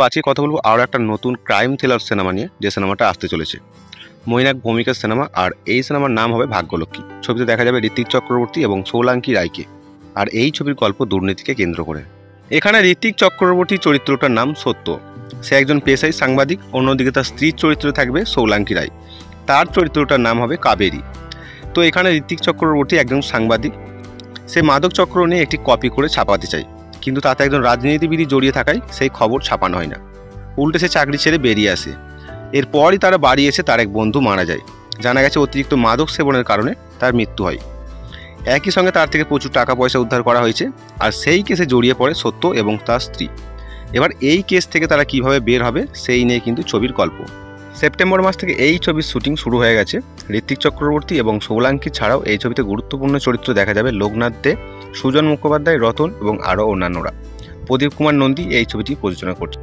আজকে কথা বলবো আরও একটা নতুন ক্রাইম থ্রিলার সিনেমা নিয়ে, যে সিনেমাটা আসতে চলেছে মৈনাক ভৌমিকের সিনেমা। আর এই সিনেমার নাম হবে ভাগ্যলক্ষ্মী। ছবিতে দেখা যাবে ঋত্বিক চক্রবর্তী এবং সোলাঙ্কি রায়কে। আর এই ছবির গল্প দুর্নীতিকে কেন্দ্র করে। এখানে ঋত্বিক চক্রবর্তীর চরিত্রটার নাম সত্য। সে একজন পেশায় সাংবাদিক। অন্যদিকে তার স্ত্রীর চরিত্রে থাকবে সোলাঙ্কি রায়। তার চরিত্রটার নাম হবে কাবেরী। তো এখানে ঋত্বিক চক্রবর্তী একজন সাংবাদিক। সে মাদক চক্র নিয়ে একটি কপি করে ছাপাতে চায়, কিন্তু তাতে একজন রাজনীতিবিদ জড়িয়ে থাকায় সেই খবর ছাপানো হয় না। উল্টে সে চাকরি ছেড়ে বেরিয়ে আসে। এরপরই তারা বাড়ি এসে তার এক বন্ধু মারা যায়। জানা গেছে অতিরিক্ত মাদক সেবনের কারণে তার মৃত্যু হয়। একই সঙ্গে তার থেকে প্রচুর টাকা পয়সা উদ্ধার করা হয়েছে। আর সেই কেসে জড়িয়ে পড়ে সত্য এবং তার স্ত্রী। এবার এই কেস থেকে তারা কিভাবে বের হবে সেই নিয়ে কিন্তু ছবির গল্প। সেপ্টেম্বর মাস থেকে এই ছবির শুটিং শুরু হয়ে গেছে। ঋত্বিক চক্রবর্তী এবং সোলাঙ্কি ছাড়াও এই ছবিতে গুরুত্বপূর্ণ চরিত্র দেখা যাবে লোকনাথ দে, সুজন মুখোপাধ্যায়, রতন এবং আরও অন্যান্যরা। প্রদীপ কুমার নন্দী এই ছবিটি প্রযোজনা করছে।